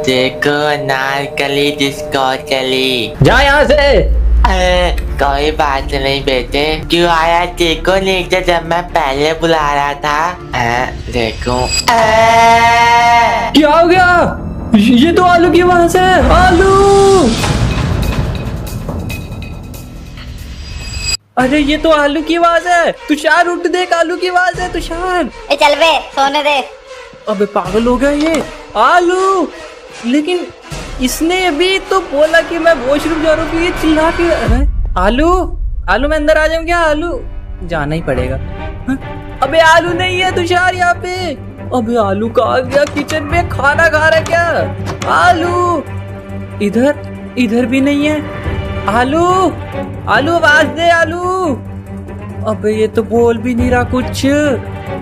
देखो नारकली जिसको चली। जा यहाँ से। कोई बात नहीं बेटे, क्यों आया देखो नहीं जब मैं पहले बुला रहा था। देखो क्या हो गया? ये तो आलू की आवाज है। आलू, अरे ये तो आलू की आवाज है। तुषार उठ, देख आलू की आवाज है। तुषार चल बे सोने दे। अबे पागल हो गया ये आलू। लेकिन इसने अभी तो बोला कि मैं वॉशरूम जा रहा हूँ, ये चिल्ला के आलू आलू मैं अंदर आ जाऊँ क्या? आलू जाना ही पड़ेगा। अबे आलू नहीं है तुषार यहाँ पे। अबे आलू कहाँ गया? किचन में खाना खा रहा क्या? आलू इधर भी नहीं है। आलू आलू आवाज दे आलू। अबे ये तो बोल भी नहीं रहा कुछ।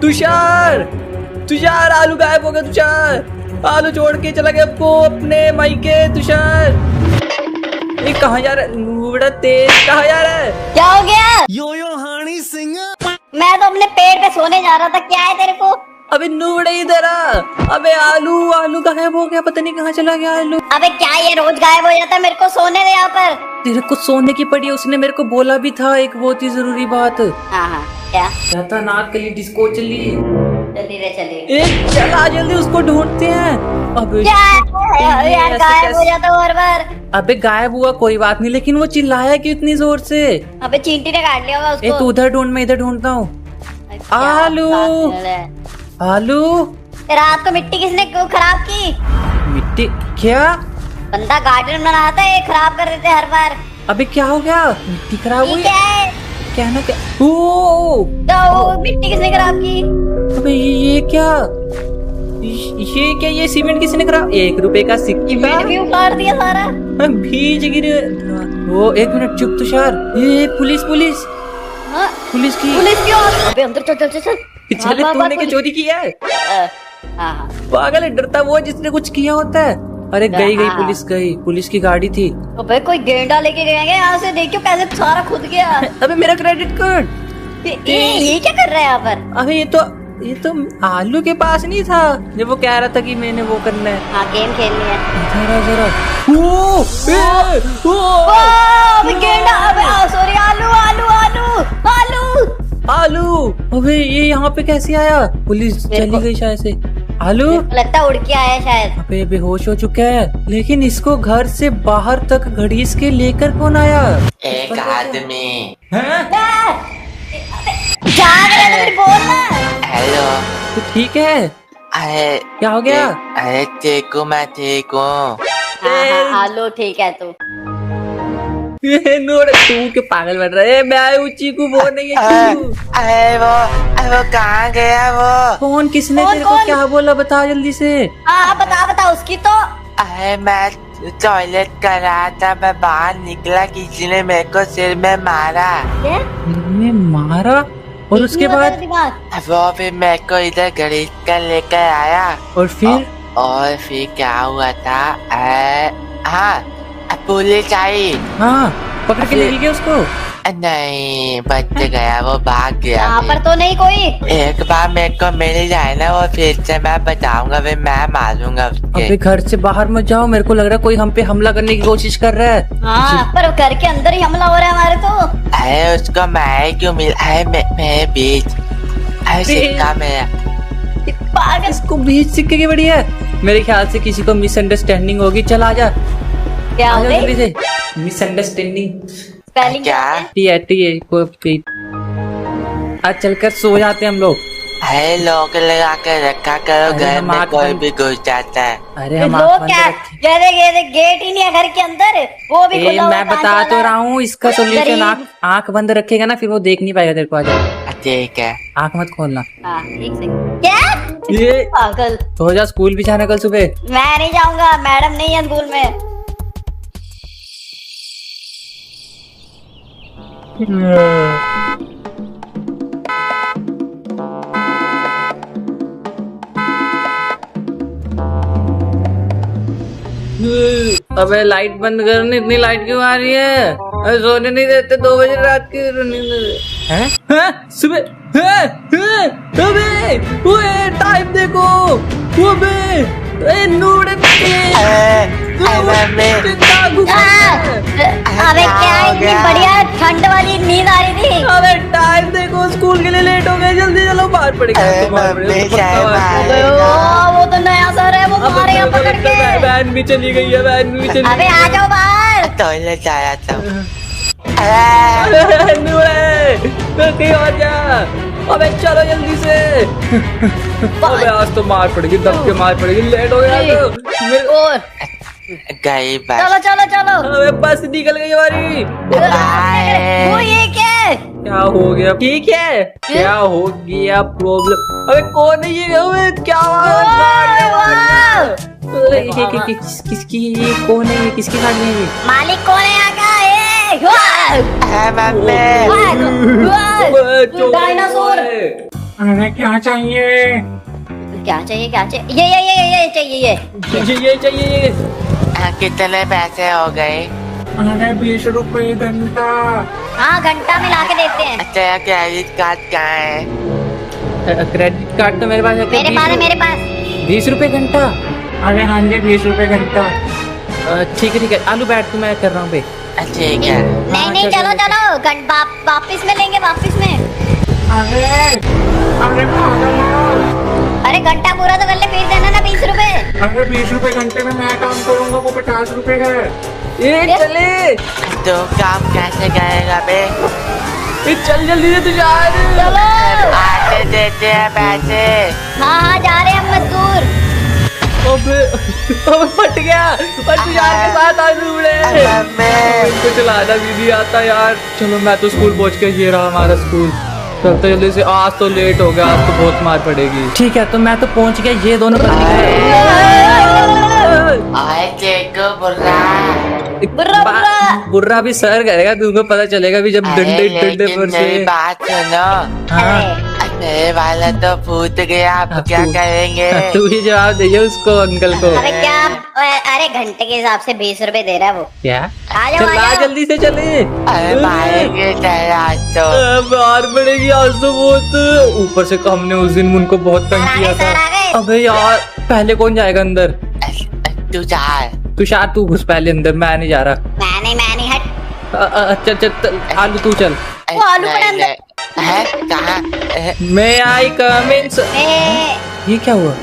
तुषार आलू गायब हो गया। तुषार आलू छोड़ के चला गया आपको अपने मायके। तुषार ये कहाँ जा रहा है? नूबड़ा तेज कहाँ जा रहा है? क्या हो गया? यो हानी सिंह। मैं तो अपने पेड़ पे सोने जा रहा था, क्या है तेरे को? अबे नूबड़े इधर आ। अबे आलू गायब हो गया, पता नहीं कहाँ चला गया आलू। अबे क्या ये रोज गायब हो जाता है? मेरे को सोने दे यहाँ पर। तेरे को सोने की पड़ी है, उसने मेरे को बोला भी था एक बहुत ही जरूरी बात। हाँ क्या? कहता नारकली डिस्को चली। जल्दी रे चले। एक चला जल्दी, उसको ढूंढते हैं। अबे क्या है? यार ऐसे गायब हो कैसे? जाता हूँ हर बार। अबे गायब हुआ कोई बात नहीं, लेकिन वो चिल्लाया क्यों इतनी जोर से? अबे चींटी ने काट लिया होगा ए उसको। तू उधर ढूंढ, मैं इधर ढूंढता हूँ। क्या आलू। पागल है। आलू रात को मिट्टी किसने क्यों खराब की? मिट्टी क्या? बंदा गार्डन बनाता है, खराब कर देते हर बार। अबे क्या हो गया? मिट्टी खराब ये हुई? क्या है? कहना क्या? ओ तो मिट्टी किसने खराब की? अबे ये क्या? ये क्या? ये सीमेंट किसने खराब? 1 रुपए का सिक्का पेड़ भी उखाड़ दिया सारा। भीज गिर। वो 1 मिनट चुप तुषार। ये पुलिस हाँ? पुलिस की। पुलिस क्यों? अबे अंदर चल। चले तूने क्या चोरी किया है? हाँ। पागल है, डरता वो है जिसने कुछ किया होता है। अरे गई पुलिस की गाड़ी थी। अबे कोई गेंडा लेके गए हैं यहाँ से, देखियो कैसे सारा खुद गया। अबे मेरा क्रेडिट कार्ड। ये क्या कर रहा है यहाँ पर? अबे ये तो आलू के पास नहीं था जब वो कह रहा था कि मैंने वो करना है। हाँ गेम खेलनी है। जरा अबे गेंडा। अबे सॉरी आलू। अबे ये यहाँ पे कैसे आया? पुलिस चली गई शायद से। आलू लगता है उड़ के आया शायद। अबे बेहोश हो चुका है, लेकिन इसको घर से बाहर तक घड़ीस के लेकर कौन आया? एक आदमी। जाग रहे तो फिर बोल ना। हेलो। तो ठीक है। अरे क्या हो गया? अरे ठीक हूँ, मैं ठीक हूँ। हाँ, आलू ठीक है तू। नोड़ तू के पागल बन रहा है। मैं आई हूँ चीकू, वो नहीं है चीकू। अरे वो कहाँ गया वो? कौन? किसने तेरे को क्या बोला? बता जल्दी से। हाँ बता उसकी तो। अरे मैं टॉयलेट कर रहा था, मैं बाहर निकला, किसी ने मेरे को सिर में मारा। मैं मारा? और उसके बाद? वो फिर मेरे को इधर घसीट कर लेकर आया। और फिर? और फिर क्या हुआ था? हाँ पुलिस आई। हाँ पकड़ के ले गए उसको? नहीं बच गया, वो भाग गया। यहाँ पर तो नहीं कोई। एक बार मेरे को मिल जाए ना, वो फिर से मैं बताऊंगा, फिर मैं मारूंगा उसके। अबे घर से बाहर मत जाओ, मेरे को लग रहा है कोई हम पे हमला करने की कोशिश कर रहा है। हाँ पर घर के अंदर ही हमला हो रहा है हमारे तो। अरे उसको मैं क्यों मिल? मेरे बीच सिक्का मेरा। पागल। इसको बीच सिक्के की बड़ी है। मेरे ख्याल से किसी को मिसअंडरस्टैंडिंग होगी। चल आजा। क्या हो गई? जल्दी से। मिसअंडरस्टैंडिंग स्पेलिंग क्या है? आज चलकर सो जाते हैं हम लोग। अरे लोग लगा के रखा करो, अरे घर हम में आँख कोई बंद- भी घुस जाता है। अरे हम लोग आँख बंद क्या? रखें। गेट ही नहीं है घर के अंदर, वो भी खुला हुआ मैं है, बता कांच तो वाला। रहा हूँ इसका सोल्यूशन। गरीब। आँख बंद रखेगा ना, फिर वो देख नहीं पाएगा तेरे को। आजा, ठीक है। आँख मत खोलना। हाँ एक सेकंड। क्या? ये पागल। तो हो जा, स्कूल भी जाना कल सुबह। मैं नहीं जाऊंगा, मैडम नहीं है स्कूल में। अबे लाइट बंद करनी, इतनी लाइट क्यों आ रही है? अरे सोने नहीं देते 2 बजे रात की नींद। हैं? हैं? सुबह? हैं? हैं? अबे ओए टाइम देखो। अबे ए नूडे मम्मी अबे क्या इतनी बढ़िया ठंड वाली नींद आ रही थी। अबे टाइम देखो, स्कूल के लिए लेट हो गए, जल्दी चलो, बाहर पड़ेगा। वो तो नया सर है, वो मारेगा पकड़ के। वैन भी चली गई है, वैन भी चली। अबे आ जाओ बाहर। टॉयलेट आया था। कहीं और जा। अबे चलो जल्दी से। अबे आज तो मार पड़ेगी, दब के मार पड़ेगी, लेट हो गया तो। और गई बस। चलो चलो चलो। अबे बस निकल गई हमारी। वो ये क्या है? क्या हो गया? ठीक है, क्या हो गया प्रॉब्लम? अबे कौन है ये? अबे क्या किसकी ये? कौन है ये? किसकी गाड़ी है ये? मालिक कौन है यहाँ का? डायनासोर। अरे क्या चाहिए? क्या चाहिए? क्या चाहिए? ये चाहिए ये चाहिए। कितने पैसे हो गए? अरे 20 रुपए घंटा। हाँ घंटा मिला के देते हैं। तेरा क्रेडिट कार्ड कहाँ है? क्रेडिट कार्ड तो मेरे पास है। मेरे पास 20 रुपए घंटा। अरे हाँ जी 20 रुपए घंटा। ठीक है आलू बैठ तू, मैं कर रहा हूँ बे। ठीक है। नहीं चलो वापिस में लेंगे, वापिस में। अरे पागल हो। अरे घंटा पूरा तो कर ले, फिर देना ना 20 रुपए। अरे 20 रुपए घंटे में मैं काम करूंगा, वो 50 रुपए का है। ये चले। तो काम कैसे करेगा बे? चल जल्दी से, तू जा। चलो आते देते हैं पैसे। हाँ जा रहे हैं हम मजदूर। अबे फट गया। और तू यार के साथ आलू उड़े। इसको चलाना भी नहीं आता यार। चलो मैं तो स्कूल पहुंच के, ये रहा हमारा स्कूल। चलते जल्दी से, आज तो लेट हो गया, आज तो बहुत मार पड़ेगी। ठीक है तो मैं तो पहुंच गया, ये दोनों बुर्रा भी सर करेगा, तुमको पता चलेगा भी जब डंडे डंडे पर से। बात सुनो। हाँ मेरे वाला तो फूट गया, आप क्या करेंगे? तू ही जवाब दे उसको, अंकल को। अरे क्या? अरे घंटे के हिसाब से 20 रुपए दे रहा है वो। क्या? आ जाओ चला जल्दी से चले। अरे मारेंगे आज तो। मार पड़ेगी आज तो बहुत। ऊपर से हमने उस दिन उनको बहुत तंग किया था। अबे यार पहले कौन जाएगा अंदर? तुषार तू घुस पहले अंदर, मैं नहीं जा रहा। मैं नहीं हट। चल आलू तू चल। वो आलू पड़े अंदर है कहाँ? मैं आई कमिंग। ये क्या हुआ?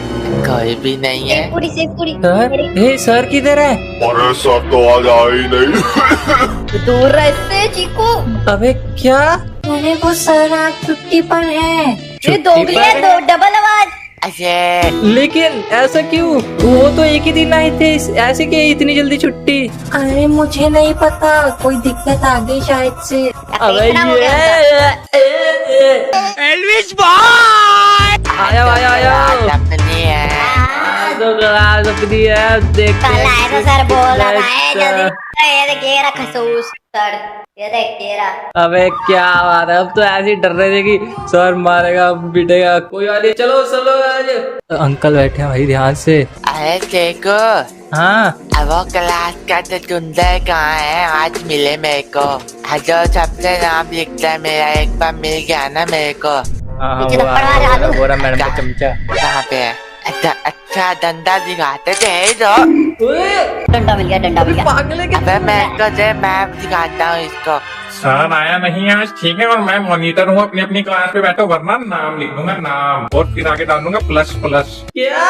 कोई भी नहीं है। पूरी सर, सर किधर है? अरे सर तो आज आए ही नहीं। दूर रह इससे चीकू। अबे क्या? अरे वो सर आज छुट्टी पर है। ये दोगली है, दो डबल आवाज। लेकिन ऐसा क्यों? वो तो एक ही दिन आए थे, ऐसे क्या इतनी जल्दी छुट्टी? अरे मुझे नहीं पता, कोई दिक्कत आ गई शायद से। अबे एल्विस बॉय आया देखते हैं। तो सर बोल रहा है जल्दी ये देखिए खसूस सर, ये देखिए। अबे क्या बात है, अब तो ऐसे डर रहे थे कि सर मारेगा पीटेगा। कोई बात नहीं, चलो आज। अंकल बैठे हैं भाई, ध्यान से। अरे देखो। हाँ वो क्लास का तो चुंदर कहाँ है? आज मिले मेरे को। जो सबसे नाम लिखता है मेरा, एक बार मिल गया ना मेरे को। वो रहा मैडम का चमचा। कहाँ पे है? अच्छा डंडा दिखाते थे तो। डंडा मिल गया। पागल है क्या? अबे मैं दिखाता हूँ इसको। सर आया नहीं आज, ठीक है, और मैं मॉनिटर हूँ, अपनी अपनी क्लास पे बैठो, वरना नाम लिख दूंगा नाम, और फिर आगे डाल दूंगा प्लस। क्या?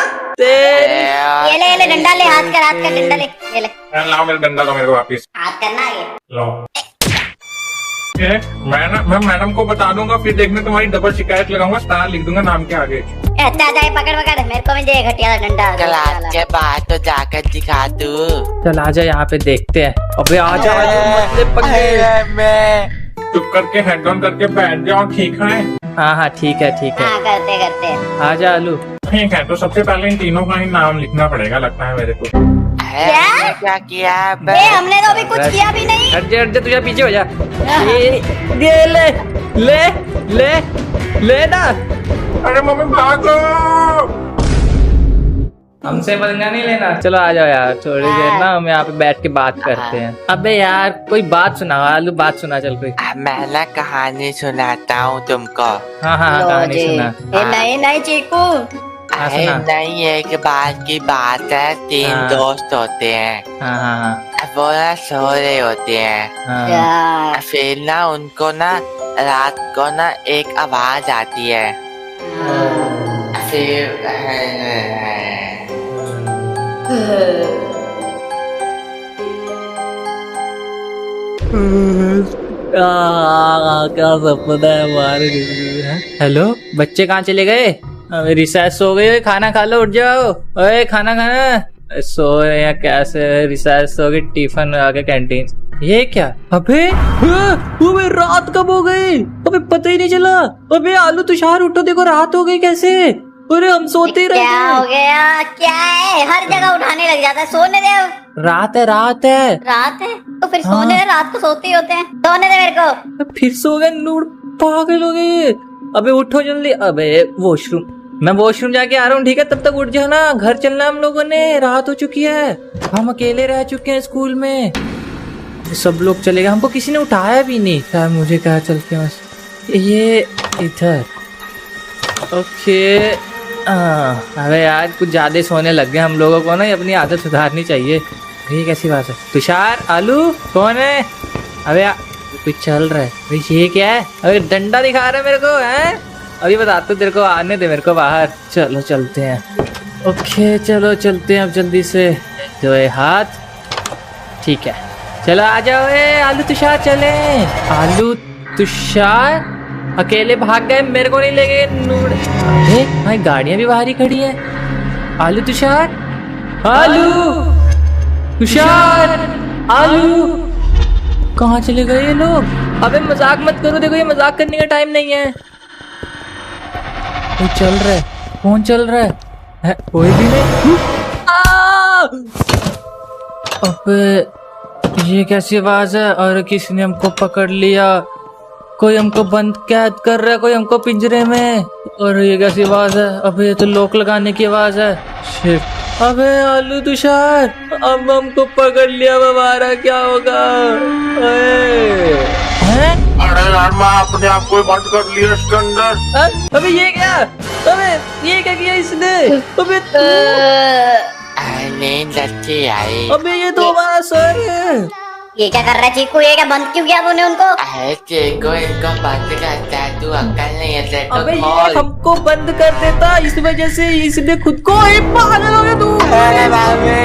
ये ले डंडा ले, हाथ का डंडा ले, ये ले। लाओ मेरा डंडा, लो मेरे को वापिस। हाथ करना आगे। लो मैं मैडम को बता दूंगा, फिर देखना तुम्हारी डबल शिकायत लगाऊंगा, स्टार लिख दूंगा नाम के आगे। जाए पकड़ मेरे को भी दे घटिया डंडा। क्लास के बाहर तो जाकर दिखा दू। चल आजा, यहाँ पे देखते हैं। अबे आजा मैं चुप करके हेड डाउन करके बैठ जाओ, ठीक है? हाँ ठीक है। हाँ करते आजा आलू। ठीक है, तो सबसे पहले इन तीनों का ही नाम लिखना पड़ेगा, लगता है मेरे को। क्या किया? हमने तो अभी कुछ किया भी नहीं। हट जा, तुझे पीछे हो जा। ये ले ना। अरे मम्मी भागो। हमसे बदला नहीं लेना। चलो आ जाओ यार, थोड़ी देर ना हम यहाँ पे बैठ के बात करते हैं। अबे यार कोई बात सुनाओ आलू, बात सुना चल कोई। मैं ना कहानी सुनाता हूँ तुमको। हाँ कहानी सुना। नहीं चीकू, अरे सुना। नहीं, एक बार की बात है, 3 हाँ। दोस्त होते हैं। हाँ हाँ वो ना सो रहे होते हैं। हाँ क्या? फिर ना उनको ना रात को ना एक आवाज आती है। फिर क्या सपना है हमारे। हेलो, बच्चे कहाँ चले गए? अबे रिसेस हो गई, खाना खा लो, उठ जाओ। ओए खाना खाना। सो रहे हैं कैसे? रिसेस हो गई, टिफिन आ गया कैंटीन। ये क्या? अबे अबे रात कब हो गई? अबे पता ही नहीं चला। अबे आलू तुषार उठो, देखो रात हो गई कैसे? अरे हम सोते ही क्या हो रहे। गया? क्या है? हर जगह उठाने लग जाता है। सोने दे अब। रात है, रात है। रात है तो फिर सोने दे, रात को सोते ही होते हैं। सोने दे मेरे को। फिर सो गए, नूड पागल हो गए। अबे उठो जल्दी। अबे वॉशरूम, मैं वॉशरूम जाके आ रहा हूँ, ठीक है? तब तक उठ जाओ ना, घर चलना हम लोगों ने, रात हो चुकी है। हम अकेले रह चुके हैं स्कूल में, सब लोग चले गए, हमको किसी ने उठाया भी नहीं। यार मुझे कहा चलते हैं बस ये इधर। ओके। अबे यार कुछ ज्यादा सोने लग गए हम लोगों को ना, ये अपनी आदत सुधारनी चाहिए। ये कैसी बात है? तुषार, आलू कौन है? अबे कुछ चल रहा है भाई, ये क्या है? अबे डंडा दिखा रहा है मेरे को, हैं? अभी बताता हूँ तेरे को, आने दे मेरे को बाहर। चलो चलते हैं। ओके चलो चलते हैं अब जल्दी से। जो है हाथ, ठीक है, चलो आ जाओ। आलू तुषार चले। आलू तुषार अकेले भाग गए, मेरे को नहीं ले गए। नूड, अरे भाई गाड़ियां भी बाहर ही खड़ी हैं। आलू तुषार, आलू तुषार, आलू कहाँ चले गए ये लोग? अबे मजाक मत करो, देखो ये मजाक करने का टाइम नहीं है। कोई चल रहा है, कौन चल रहा है? कोई भी नहीं। अबे ये कैसी आवाज है? और किसने हमको पकड़ लिया? कोई हमको बंद कैद कर रहा है, कोई हमको पिंजरे में। और ये कैसी आवाज है? अबे ये तो लॉक लगाने की आवाज है। शिट। अबे आलू तुषार, अब हमको पकड़ लिया, अब हमारा क्या होगा? हैं? अरे यार मैं अपने आप को ही बंद कर लिया इसके अंदर। अबे ये क्या? अबे ये क्या किया इसने? अबे नींद अच्छी आई। अबे ये तो हमारा सर है। ये क्या कर रहा है चीकू? ये क्या बंद क्यों किया तूने उनको? अरे देखो इनको बंद करता है, तू अक्ल नहीं है तेरे को। अबे ये खोल। हमको बंद कर देता, इस वजह से इसने खुद को ही पागल हो गया तू। अरे बाबे।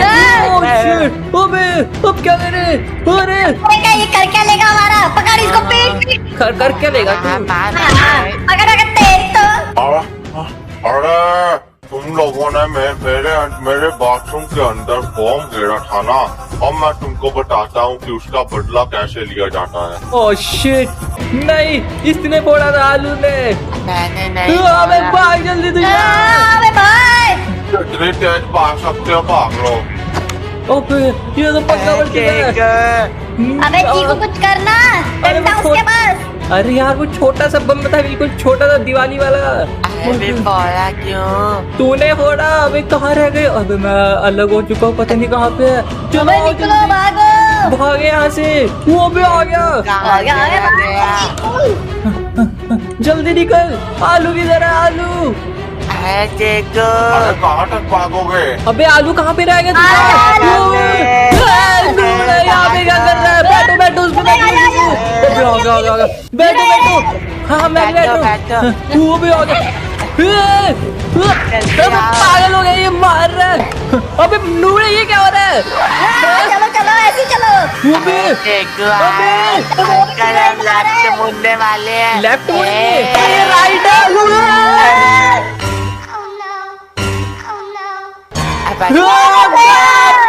Oh shit! अबे अब क्या करे? अरे अरे क्या ये कर क्या लेगा हमारा? पकड़ इसको, पीट। कर क्या लेगा तू? पकड़ पकड़ तेज तो। अरे तुम लोगों ने मेरे बाथरूम के अंदर बॉम्ब गिरा था ना, अब मैं तुमको बताता हूँ कि उसका बदला कैसे लिया जाता है। ओह शिट, नहीं इसने फोड़ा था आलू ने। मैंने नहीं अबे बोला। भाग जल्दी तू। अबे भाई, इतनी तेज भाग सकते हो, भाग लो। अबे ये तो पक्का बढ़ गया है। अबे चीकू कुछ करना, अरे डंडा वो उसके पास। अरे यार वो छोटा सा बम था, बिल्कुल छोटा सा, दिवाली वाला। अरे फोड़ा क्यों? तूने फोड़ा? अबे कहाँ रह गए? अबे मैं अलग हो चुका हूँ, पता नहीं कहाँ पे है। चलो अबे निकलो, भागो। भागे यहाँ से। वो भी आ गया। आ गया, आ गया। जल्दी निकल। आलू किधर है? आलू, अरे देखो। अरे कहाँ तक भागोगे? अबे आलू कहाँ पे रह गया तू? आलू, यहाँ पे क्या कर रहा है? बैठो बैठो उस पे बैठो। आ गया। बैठो बैठो। हाँ मैं बैठो। वो भी आ गया। अबे पागल हो गया, ये मार रहा है। अबे नूरे ये क्या हो रहा है? चलो चलो ऐसे ही चलो। वो भी देखो अबे, अंकल हम लेफ्ट मुड़ने वाले हैं। लेफ्ट मुड़ ये राइट है।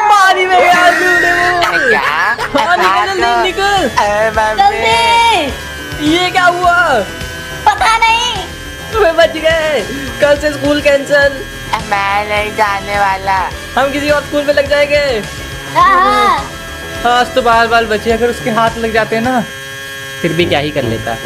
मारी मेरे आलू ने वो। क्या? हाँ, निकल जल्दी निकल। अरे मम्मी। जल्दी। ये क्या हुआ? पता नहीं। तुम्हें बच गए। कल से स्कूल कैंसिल। मैं नहीं जाने वाला। हम किसी और स्कूल में लग जाएंगे। हाँ। आज तो बाल बाल बचे, अगर उसके हाथ लग जाते ना फिर भी क्या ही कर लेता।